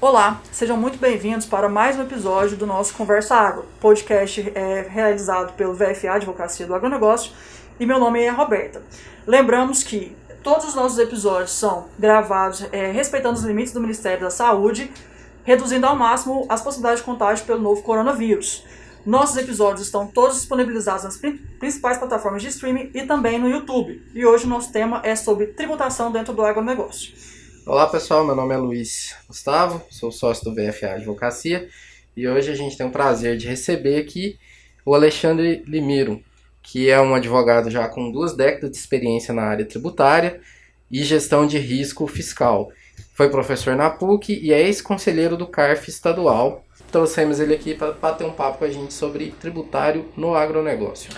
Olá, sejam muito bem-vindos para mais um episódio do nosso Conversa Agro, podcast realizado pelo VFA Advocacia do Agronegócio, e meu nome é Roberta. Lembramos que todos os nossos episódios são gravados respeitando os limites do Ministério da Saúde, reduzindo ao máximo as possibilidades de contágio pelo novo coronavírus. Nossos episódios estão todos disponibilizados nas principais plataformas de streaming e também no YouTube. E hoje o nosso tema é sobre tributação dentro do agronegócio. Olá pessoal, meu nome é Luiz Gustavo, sou sócio do VFA Advocacia e hoje a gente tem o prazer de receber aqui o Alexandre Limiro, que é um advogado já com 2 décadas de experiência na área tributária e gestão de risco fiscal. Foi professor na PUC e é ex-conselheiro do CARF estadual. Trouxemos ele aqui para bater um papo com a gente sobre tributário no agronegócio.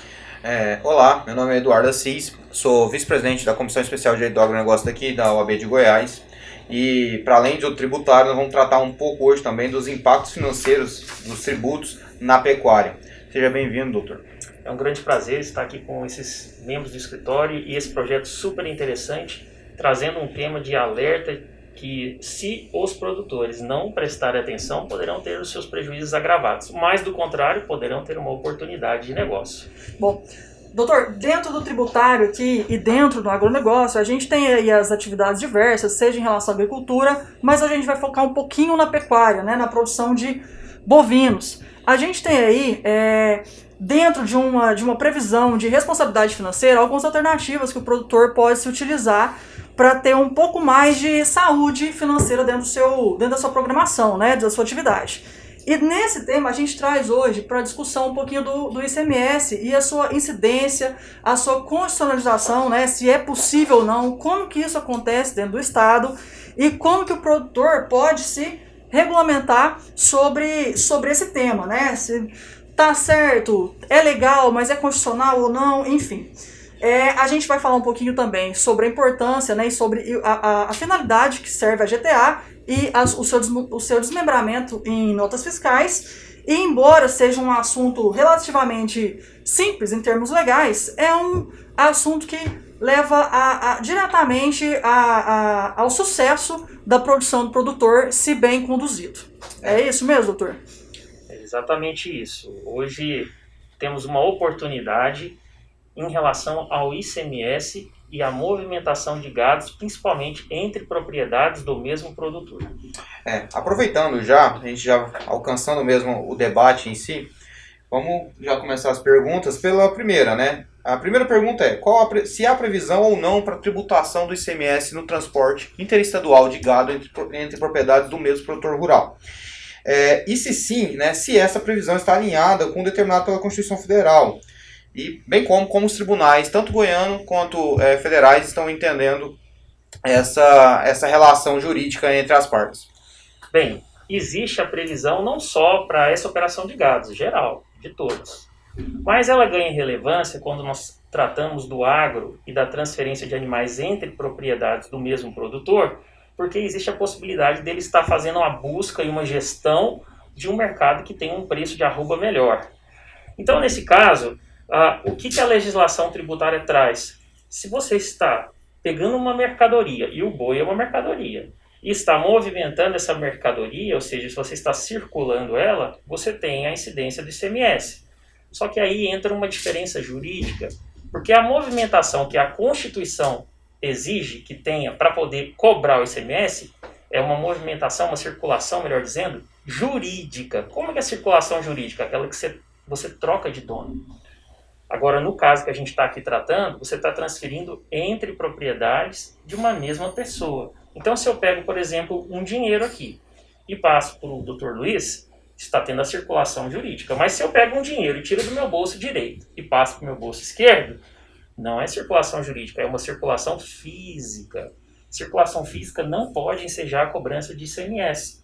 Olá, meu nome é Eduardo Assis, sou vice-presidente da Comissão Especial de Direito do Agronegócio daqui da OAB de Goiás. E para além do tributário, nós vamos tratar um pouco hoje também dos impactos financeiros dos tributos na pecuária. Seja bem-vindo, doutor. É um grande prazer estar aqui com esses membros do escritório e esse projeto super interessante, trazendo um tema de alerta que, se os produtores não prestarem atenção, poderão ter os seus prejuízos agravados. Mas, do contrário, poderão ter uma oportunidade de negócio. Bom, doutor, dentro do tributário aqui e dentro do agronegócio, a gente tem aí as atividades diversas, seja em relação à agricultura, mas a gente vai focar um pouquinho na pecuária, né, na produção de bovinos. A gente tem aí, dentro de uma previsão de responsabilidade financeira, algumas alternativas que o produtor pode se utilizar para ter um pouco mais de saúde financeira dentro da sua programação, né, da sua atividade. E nesse tema a gente traz hoje para discussão um pouquinho do ICMS e a sua incidência, a sua constitucionalização, né, se é possível ou não, como que isso acontece dentro do Estado e como que o produtor pode se regulamentar sobre esse tema, né, se tá certo, é legal, mas é constitucional ou não, enfim. A gente vai falar um pouquinho também sobre a importância, né, e sobre a finalidade que serve a GTA e o seu desmembramento em notas fiscais. E embora seja um assunto relativamente simples em termos legais, é um assunto que leva diretamente ao sucesso da produção do produtor, se bem conduzido. É isso mesmo, doutor? É exatamente isso. Hoje temos uma oportunidade em relação ao ICMS e a movimentação de gados, principalmente entre propriedades do mesmo produtor. Aproveitando a gente já alcançando mesmo o debate em si, vamos já começar as perguntas pela primeira, né? A primeira pergunta é, se há previsão ou não para tributação do ICMS no transporte interestadual de gado entre propriedades do mesmo produtor rural? E se sim, né, se essa previsão está alinhada com o determinado pela Constituição Federal, e bem como os tribunais, tanto goiano quanto federais, estão entendendo essa relação jurídica entre as partes. Bem, existe a previsão não só para essa operação de gados, geral, de todos. Mas ela ganha relevância quando nós tratamos do agro e da transferência de animais entre propriedades do mesmo produtor, porque existe a possibilidade dele estar fazendo uma busca e uma gestão de um mercado que tem um preço de arroba melhor. Então, nesse caso, o que a legislação tributária traz? Se você está pegando uma mercadoria, e o boi é uma mercadoria, e está movimentando essa mercadoria, ou seja, se você está circulando ela, você tem a incidência do ICMS. Só que aí entra uma diferença jurídica, porque a movimentação que a Constituição exige que tenha para poder cobrar o ICMS é uma movimentação, uma circulação, melhor dizendo, jurídica. Como é que é a circulação jurídica? Aquela que você troca de dono. Agora, no caso que a gente está aqui tratando, você está transferindo entre propriedades de uma mesma pessoa. Então, se eu pego, por exemplo, um dinheiro aqui e passo para o Dr. Luiz, está tendo a circulação jurídica. Mas se eu pego um dinheiro e tiro do meu bolso direito e passo para o meu bolso esquerdo, não é circulação jurídica, é uma circulação física. Circulação física não pode ensejar a cobrança de ICMS.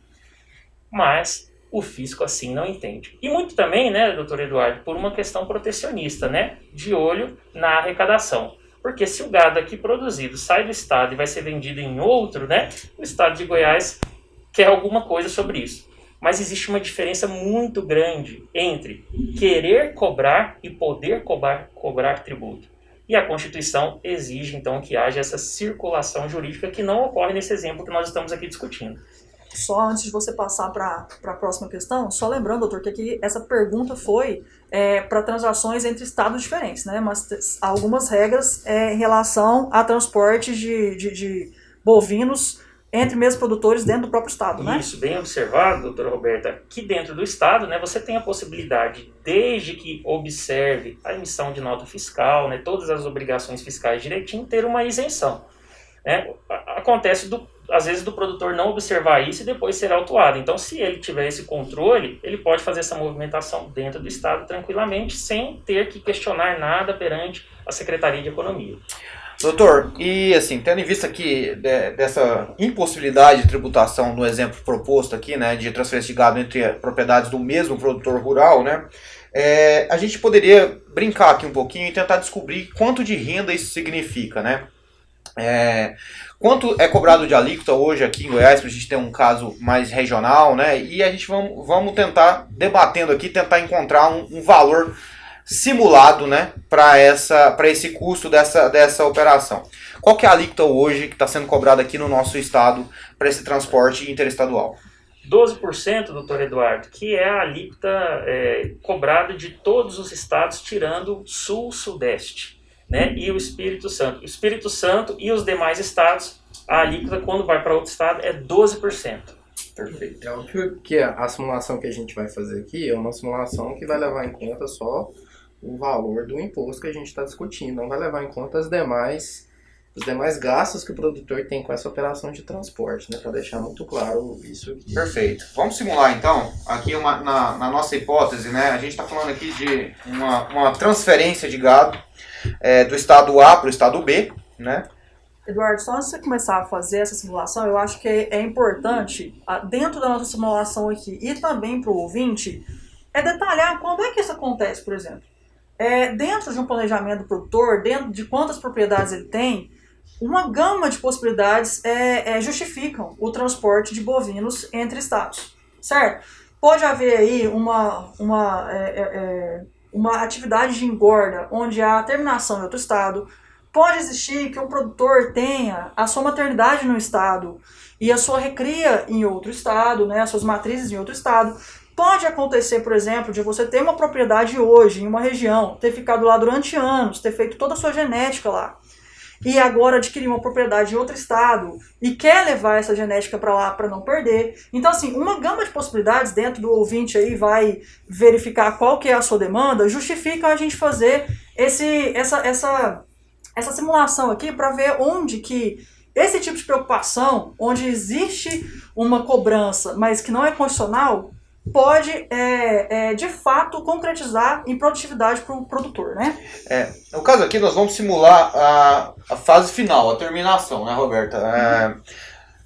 Mas o fisco assim não entende. E muito também, né, doutor Eduardo, por uma questão protecionista, né, de olho na arrecadação. Porque se o gado aqui produzido sai do estado e vai ser vendido em outro, né, o estado de Goiás quer alguma coisa sobre isso. Mas existe uma diferença muito grande entre querer cobrar e poder cobrar tributo. E a Constituição exige, então, que haja essa circulação jurídica que não ocorre nesse exemplo que nós estamos aqui discutindo. Só antes de você passar para a próxima questão, só lembrando, doutor, que aqui essa pergunta foi para transações entre estados diferentes, né? Mas algumas regras em relação a transporte de bovinos entre mesmos produtores dentro do próprio estado, né? Isso, bem observado, doutora Roberta. Aqui dentro do estado, né, você tem a possibilidade, desde que observe a emissão de nota fiscal, né, todas as obrigações fiscais direitinho, ter uma isenção. Né? Acontece, às vezes, do produtor não observar isso e depois ser autuado. Então, se ele tiver esse controle, ele pode fazer essa movimentação dentro do estado tranquilamente, sem ter que questionar nada perante a Secretaria de Economia. Doutor, e assim, tendo em vista aqui dessa impossibilidade de tributação no exemplo proposto aqui, né, de transferência de gado entre propriedades do mesmo produtor rural, né, a gente poderia brincar aqui um pouquinho e tentar descobrir quanto de renda isso significa, né? Quanto é cobrado de alíquota hoje aqui em Goiás, para a gente ter um caso mais regional, né? E a gente vamos tentar, debatendo aqui, tentar encontrar um valor simulado, né, para esse custo dessa operação. Qual que é a alíquota hoje que está sendo cobrada aqui no nosso estado para esse transporte interestadual? 12%, doutor Eduardo, que é a alíquota cobrada de todos os estados, tirando Sul, Sudeste, né, e o Espírito Santo. O Espírito Santo e os demais estados, a alíquota, quando vai para outro estado, é 12%. Perfeito. É óbvio que a simulação que a gente vai fazer aqui é uma simulação que vai levar em conta só o valor do imposto que a gente está discutindo, não vai levar em conta os demais gastos que o produtor tem com essa operação de transporte, né, para deixar muito claro isso aqui. Perfeito. Vamos simular então, aqui na nossa hipótese, né, a gente está falando aqui de uma transferência de gado do estado A para o estado B, né? Eduardo, só antes de você começar a fazer essa simulação, eu acho que é importante, dentro da nossa simulação aqui e também para o ouvinte, detalhar quando é que isso acontece, por exemplo. Dentro de um planejamento do produtor, dentro de quantas propriedades ele tem, uma gama de possibilidades justificam o transporte de bovinos entre estados, certo? Pode haver aí uma atividade de engorda onde há terminação em outro estado. Pode existir que um produtor tenha a sua maternidade no estado e a sua recria em outro estado, né, as suas matrizes em outro estado. Pode acontecer, por exemplo, de você ter uma propriedade hoje em uma região, ter ficado lá durante anos, ter feito toda a sua genética lá, e agora adquirir uma propriedade em outro estado e quer levar essa genética para lá para não perder. Então, assim, uma gama de possibilidades dentro do ouvinte aí vai verificar qual que é a sua demanda, justifica a gente fazer essa simulação aqui para ver onde que esse tipo de preocupação, onde existe uma cobrança, mas que não é constitucional, pode, de fato, concretizar em produtividade para o produtor, né? No caso aqui, nós vamos simular a fase final, a terminação, né, Roberta?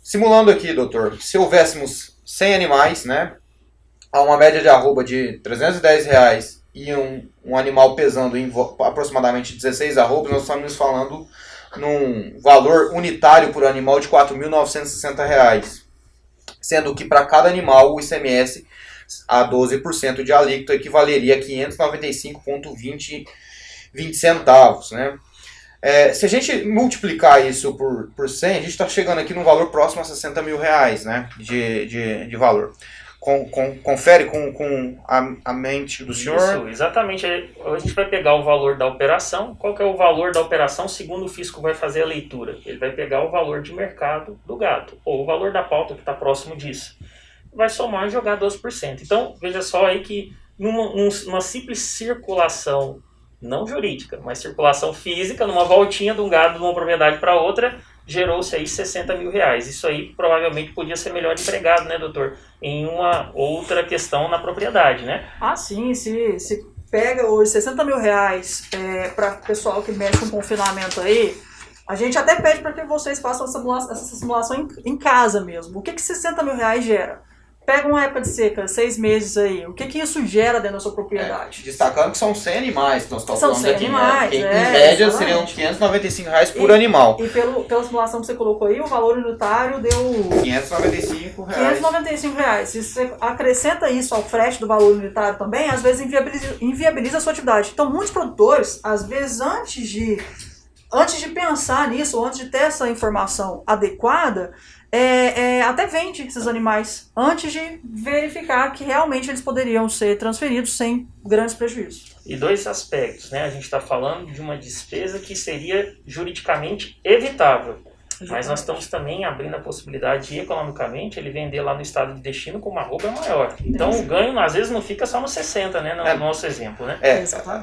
Simulando aqui, doutor, se houvéssemos 100 animais, né, a uma média de arroba de R$310 e um animal pesando em aproximadamente 16 arrobas, nós estamos falando num valor unitário por animal de R$4.960, sendo que para cada animal o ICMS a 12% de alíquota equivaleria a 595,20 centavos, né? Se a gente multiplicar isso por 100, a gente está chegando aqui num valor próximo a R$60 mil, né, de valor. Confere com a mente do senhor? Isso, exatamente. A gente vai pegar o valor da operação. Qual que é o valor da operação segundo o fisco vai fazer a leitura? Ele vai pegar o valor de mercado do gado, ou o valor da pauta que está próximo disso. Vai somar e jogar 12%. Então, veja só aí que numa simples circulação, não jurídica, mas circulação física, numa voltinha de um gado de uma propriedade para outra, gerou-se aí R$60 mil. Isso aí provavelmente podia ser melhor empregado, né, doutor? Em uma outra questão na propriedade, né? Ah, sim, se pega hoje R$60 mil para o pessoal que mexe com confinamento aí, a gente até pede para que vocês façam essa simulação em casa mesmo. O que R$60 mil gera? Pega uma época de seca, 6 meses aí, o que isso gera dentro da sua propriedade? Destacando que são 100 animais que nós estamos São falando 100 aqui, animais, né? Em média seriam R$595 por animal. E pela simulação que você colocou aí, o valor unitário deu R$595. R$595. Se você acrescenta isso ao frete do valor unitário também, às vezes inviabiliza a sua atividade. Então, muitos produtores, às vezes, antes de pensar nisso, antes de ter essa informação adequada, até vende esses animais antes de verificar que realmente eles poderiam ser transferidos sem grandes prejuízos. E dois aspectos, né? A gente está falando de uma despesa que seria juridicamente evitável. Mas nós estamos também abrindo a possibilidade de, economicamente, ele vender lá no estado de destino com uma roupa maior. Então o ganho, às vezes, não fica só no 60, né? No nosso exemplo, né?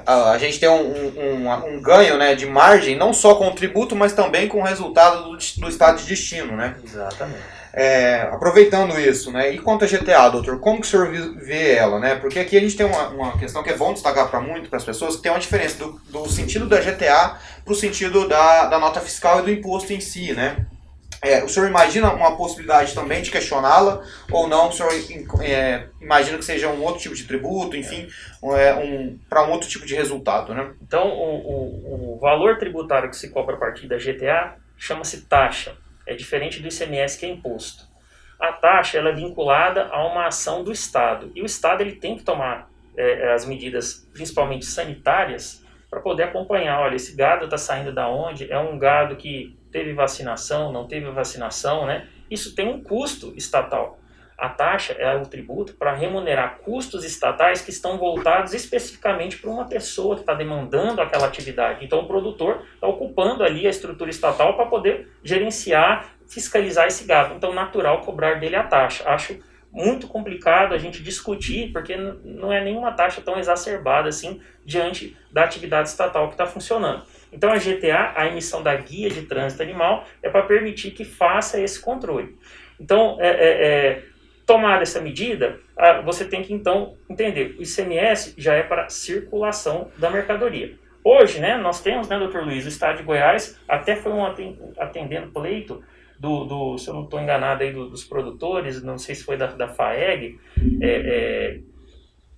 A gente tem um ganho, né, de margem, não só com o tributo, mas também com o resultado do estado de destino, né? Exatamente. Aproveitando isso, né? E quanto a GTA, doutor, como que o senhor vê ela, né? Porque aqui a gente tem uma questão que é bom destacar para as pessoas, que tem uma diferença do sentido da GTA para o sentido da nota fiscal e do imposto em si, né? O senhor imagina uma possibilidade também de questioná-la ou não? O senhor imagina que seja um outro tipo de tributo, enfim, para um outro tipo de resultado, né? Então, o valor tributário que se cobra a partir da GTA chama-se taxa. É diferente do ICMS, que é imposto. A taxa ela é vinculada a uma ação do Estado. E o Estado ele tem que tomar as medidas, principalmente sanitárias, para poder acompanhar. Olha, esse gado está saindo da onde? É um gado que teve vacinação, não teve vacinação, né? Isso tem um custo estatal. A taxa é o tributo para remunerar custos estatais que estão voltados especificamente para uma pessoa que está demandando aquela atividade. Então o produtor está ocupando ali a estrutura estatal para poder gerenciar, fiscalizar esse gado. Então natural cobrar dele a taxa. Acho muito complicado a gente discutir, porque não é nenhuma taxa tão exacerbada assim diante da atividade estatal que está funcionando. Então a GTA, a emissão da guia de trânsito animal, é para permitir que faça esse controle. Então, tomada essa medida, você tem que então entender, o ICMS já é para circulação da mercadoria. Hoje, né, nós temos, né, doutor Luiz, o estado de Goiás até foi atendendo pleito se eu não estou enganado aí, dos produtores, não sei se foi da FAEG,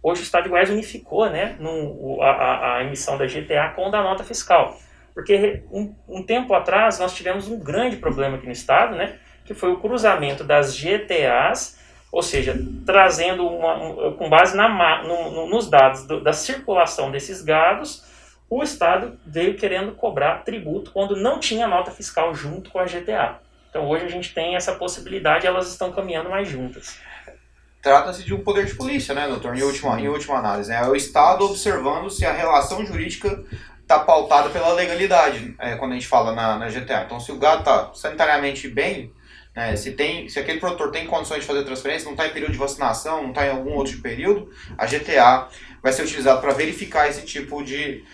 hoje o estado de Goiás unificou, né, a emissão da GTA com da nota fiscal. Porque um tempo atrás nós tivemos um grande problema aqui no estado, né, que foi o cruzamento das GTAs, ou seja, trazendo com base nos dados da circulação desses gados, o Estado veio querendo cobrar tributo quando não tinha nota fiscal junto com a GTA. Então hoje a gente tem essa possibilidade, elas estão caminhando mais juntas. Trata-se de um poder de polícia, né, doutor, em última análise, né? É o Estado observando se a relação jurídica está pautada pela legalidade, quando a gente fala na GTA. Então se o gado está sanitariamente bem, se aquele produtor tem condições de fazer transferência, não está em período de vacinação, não está em algum outro período, a GTA vai ser utilizada para verificar esse tipo de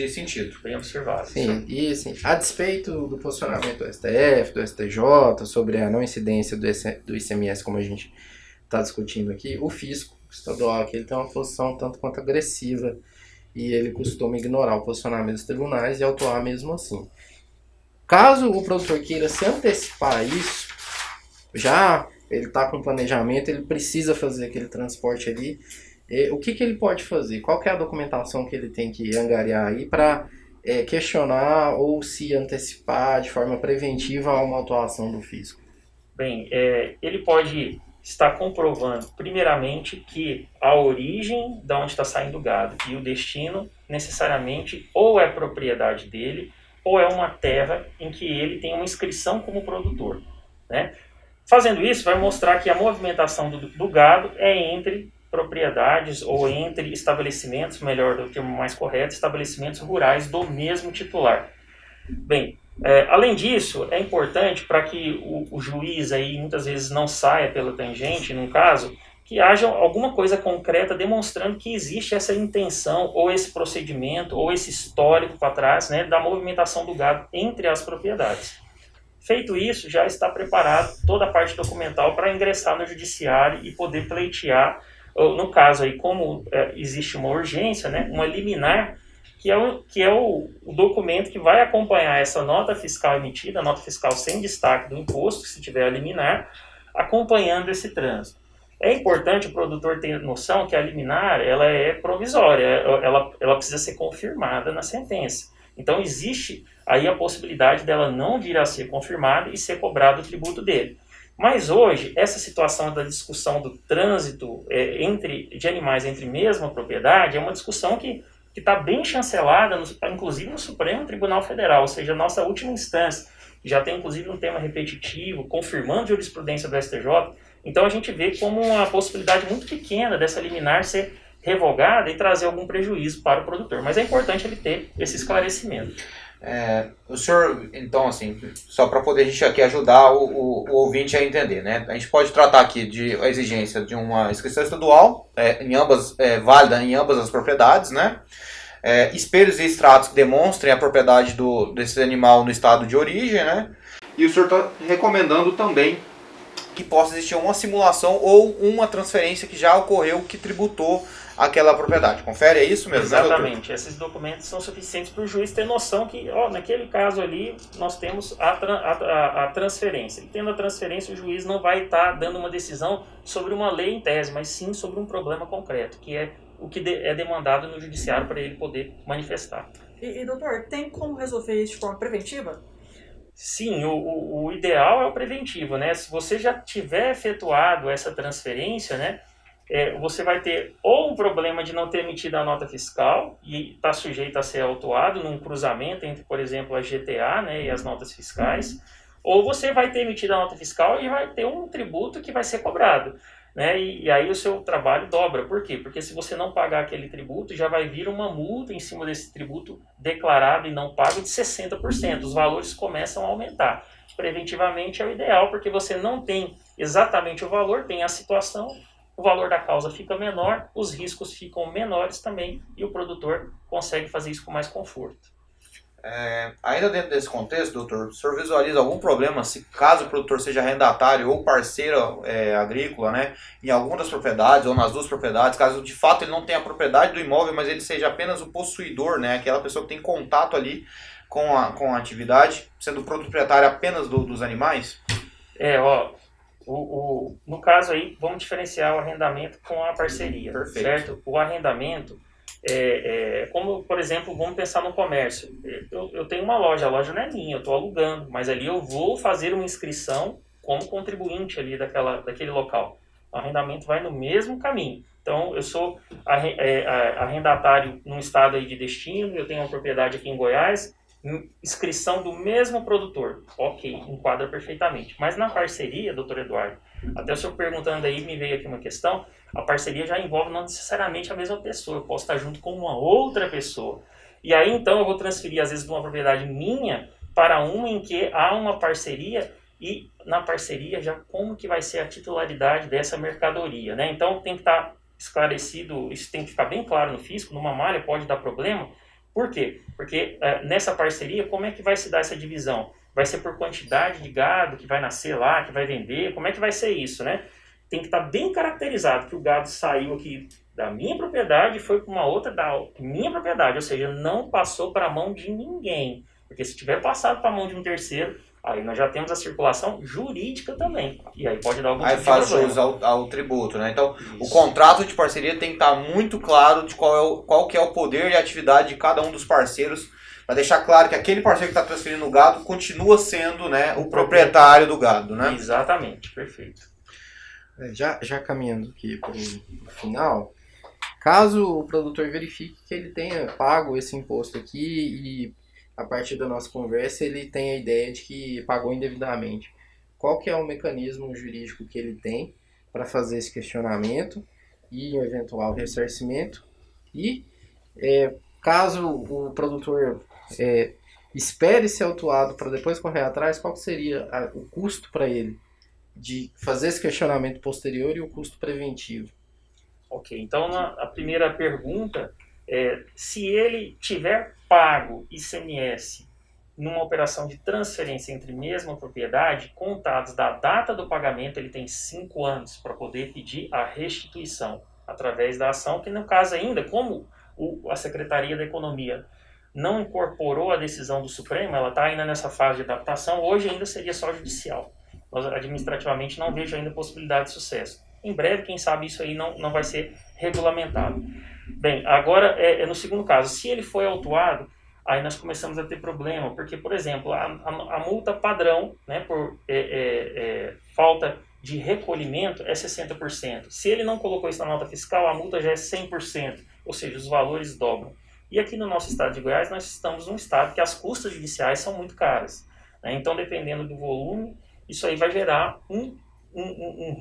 sentido. Bem observado. Sim, e assim, a despeito do posicionamento do STF, do STJ, sobre a não incidência do ICMS, como a gente está discutindo aqui, o fisco estadual aqui, ele tem uma posição tanto quanto agressiva e ele costuma ignorar o posicionamento dos tribunais e autuar mesmo assim. Caso o produtor queira se antecipar a isso, já ele está com planejamento, ele precisa fazer aquele transporte ali, o que ele pode fazer? Qual que é a documentação que ele tem que angariar aí para questionar ou se antecipar de forma preventiva a uma autuação do fisco? Bem, ele pode estar comprovando, primeiramente, que a origem de onde está saindo o gado e o destino, necessariamente, ou é propriedade dele, ou é uma terra em que ele tem uma inscrição como produtor, né? Fazendo isso, vai mostrar que a movimentação do gado é entre propriedades ou entre estabelecimentos, melhor do termo mais correto, estabelecimentos rurais do mesmo titular. Bem, além disso, é importante para que o juiz aí muitas vezes não saia pela tangente, num caso, que haja alguma coisa concreta demonstrando que existe essa intenção, ou esse procedimento, ou esse histórico para trás, né, da movimentação do gado entre as propriedades. Feito isso, já está preparado toda a parte documental para ingressar no judiciário e poder pleitear, no caso aí, como existe uma urgência, né, uma liminar, que é o documento que vai acompanhar essa nota fiscal emitida, a nota fiscal sem destaque do imposto, se tiver a liminar, acompanhando esse trânsito. É importante o produtor ter noção que a liminar ela é provisória, ela precisa ser confirmada na sentença. Então existe aí a possibilidade dela não vir a ser confirmada e ser cobrado o tributo dele. Mas hoje, essa situação da discussão do trânsito de animais entre mesma propriedade é uma discussão que está bem chancelada, inclusive no Supremo Tribunal Federal, ou seja, a nossa última instância, já tem inclusive um tema repetitivo, confirmando jurisprudência do STJ. Então a gente vê como uma possibilidade muito pequena dessa liminar ser revogada e trazer algum prejuízo para o produtor. Mas é importante ele ter esse esclarecimento. O senhor, então, assim, só para poder a gente aqui ajudar o ouvinte a entender, né? A gente pode tratar aqui de a exigência de uma inscrição estadual, válida em ambas as propriedades, né? Espelhos e extratos que demonstrem a propriedade desse animal no estado de origem, né? E o senhor está recomendando também que possa existir uma simulação ou uma transferência que já ocorreu que tributou aquela propriedade. Confere, é isso mesmo? Exatamente. Né, esses documentos são suficientes para o juiz ter noção que, naquele caso ali, nós temos a transferência. E tendo a transferência, o juiz não vai estar dando uma decisão sobre uma lei em tese, mas sim sobre um problema concreto, que é o que é demandado no judiciário para ele poder manifestar. E doutor, tem como resolver isso de forma preventiva? Sim, o ideal é o preventivo, né? Se você já tiver efetuado essa transferência, né, você vai ter ou um problema de não ter emitido a nota fiscal e está sujeito a ser autuado num cruzamento entre, por exemplo, a GTA, né, e as notas fiscais, ou você vai ter emitido a nota fiscal e vai ter um tributo que vai ser cobrado. Né? E aí o seu trabalho dobra. Por quê? Porque se você não pagar aquele tributo, já vai vir uma multa em cima desse tributo declarado e não pago de 60%. Os valores começam a aumentar. Preventivamente é o ideal, porque você não tem exatamente o valor, tem a situação, o valor da causa fica menor, os riscos ficam menores também e o produtor consegue fazer isso com mais conforto. Ainda dentro desse contexto, doutor, o senhor visualiza algum problema se caso o produtor seja arrendatário ou parceiro agrícola, né, em alguma das propriedades ou nas duas propriedades, caso de fato ele não tenha a propriedade do imóvel, mas ele seja apenas o possuidor, né, aquela pessoa que tem contato ali com a atividade, sendo proprietário apenas dos animais? No caso aí, vamos diferenciar o arrendamento com a parceria. Perfeito. Certo? O arrendamento como, por exemplo, vamos pensar no comércio. Eu tenho uma loja, a loja não é minha, eu estou alugando, mas ali eu vou fazer uma inscrição como contribuinte ali daquele local. O arrendamento vai no mesmo caminho. Então, eu sou arrendatário num estado aí de destino, eu tenho uma propriedade aqui em Goiás, inscrição do mesmo produtor. Ok, enquadra perfeitamente. Mas na parceria, doutor Eduardo, até o senhor perguntando aí, me veio aqui uma questão, a parceria já envolve não necessariamente a mesma pessoa, eu posso estar junto com uma outra pessoa. E aí, então, eu vou transferir, às vezes, de uma propriedade minha para uma em que há uma parceria e na parceria já como que vai ser a titularidade dessa mercadoria, né? Então, tem que estar esclarecido, isso tem que ficar bem claro no fisco, numa malha pode dar problema. Por quê? Porque nessa parceria, como é que vai se dar essa divisão? Vai ser por quantidade de gado que vai nascer lá, que vai vender? Como é que vai ser isso, né? Tem que estar bem caracterizado que o gado saiu aqui da minha propriedade e foi para uma outra da minha propriedade, ou seja, não passou para a mão de ninguém. Porque se tiver passado para a mão de um terceiro, aí nós já temos a circulação jurídica também. E aí pode dar algum tipo de problema. Aí faz jus ao tributo, né? Então, isso. O contrato de parceria tem que estar muito claro de qual que é o poder e a atividade de cada um dos parceiros, para deixar claro que aquele parceiro que está transferindo o gado continua sendo, né, o proprietário do gado, né? Exatamente, perfeito. Já caminhando aqui para o final, caso o produtor verifique que ele tenha pago esse imposto aqui e a partir da nossa conversa ele tem a ideia de que pagou indevidamente, qual que é o mecanismo jurídico que ele tem para fazer esse questionamento e um eventual ressarcimento? E caso o produtor espere ser autuado para depois correr atrás, qual que seria o custo para ele de fazer esse questionamento posterior e o custo preventivo? Ok, então a primeira pergunta é se ele tiver pago ICMS numa operação de transferência entre mesma propriedade, contados da data do pagamento, ele tem 5 anos para poder pedir a restituição através da ação, que no caso ainda, como a Secretaria da Economia não incorporou a decisão do Supremo, ela está ainda nessa fase de adaptação, hoje ainda seria só judicial. Nós administrativamente não vejo ainda possibilidade de sucesso. Em breve, quem sabe isso aí não vai ser regulamentado. Bem, agora no segundo caso, se ele foi autuado, aí nós começamos a ter problema, porque, por exemplo, a multa padrão, né, por falta de recolhimento é 60%. Se ele não colocou isso na nota fiscal, a multa já é 100%, ou seja, os valores dobram. E aqui no nosso estado de Goiás, nós estamos num estado que as custas judiciais são muito caras. né? Então, dependendo do volume, isso aí vai gerar um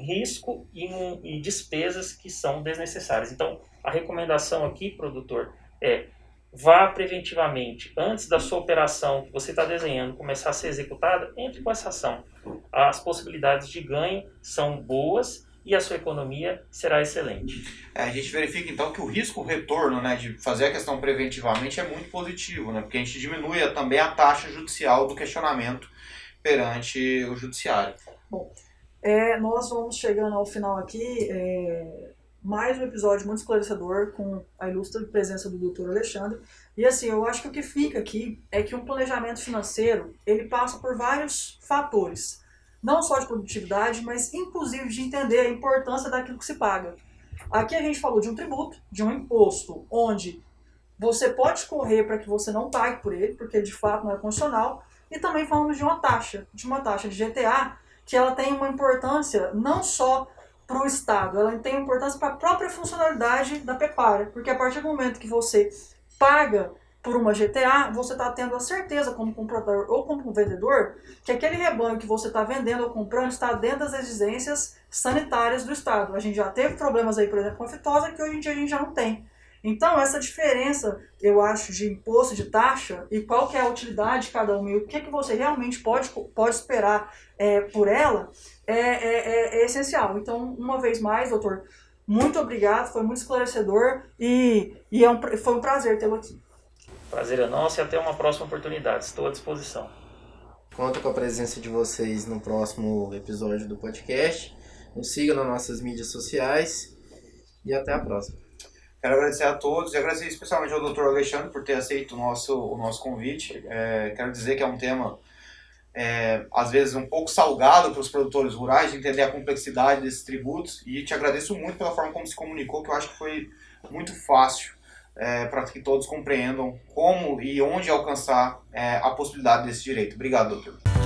risco e despesas que são desnecessárias. Então, a recomendação aqui, produtor, é vá preventivamente, antes da sua operação que você está desenhando começar a ser executada, entre com essa ação. As possibilidades de ganho são boas e a sua economia será excelente. A gente verifica então que o risco-retorno, né, de fazer a questão preventivamente é muito positivo, né, porque a gente diminui também a taxa judicial do questionamento perante o judiciário. Bom, nós vamos chegando ao final aqui, mais um episódio muito esclarecedor com a ilustre presença do Dr. Alexandre. E assim, eu acho que o que fica aqui é que um planejamento financeiro, ele passa por vários fatores. Não só de produtividade, mas inclusive de entender a importância daquilo que se paga. Aqui a gente falou de um tributo, de um imposto, onde você pode correr para que você não pague por ele, porque de fato não é constitucional. E também falamos de uma taxa de GTA, que ela tem uma importância não só para o Estado, ela tem importância para a própria funcionalidade da pecuária, porque a partir do momento que você paga por uma GTA, você está tendo a certeza como comprador ou como vendedor que aquele rebanho que você está vendendo ou comprando está dentro das exigências sanitárias do Estado. A gente já teve problemas aí, por exemplo, com a fitosa, que hoje em dia a gente já não tem. Então, essa diferença, eu acho, de imposto, de taxa, e qual que é a utilidade de cada uma, e o que você realmente pode esperar por ela, é essencial. Então, uma vez mais, doutor, muito obrigado, foi muito esclarecedor, e foi um prazer tê-lo aqui. Prazer é nosso e até uma próxima oportunidade. Estou à disposição. Conto com a presença de vocês no próximo episódio do podcast. Nos sigam nas nossas mídias sociais e até a próxima. Quero agradecer a todos e agradecer especialmente ao Dr. Alexandre por ter aceito o nosso convite. Quero dizer que é um tema, às vezes, um pouco salgado para os produtores rurais, de entender a complexidade desses tributos, e te agradeço muito pela forma como se comunicou, que eu acho que foi muito fácil para que todos compreendam como e onde alcançar a possibilidade desse direito. Obrigado, doutor.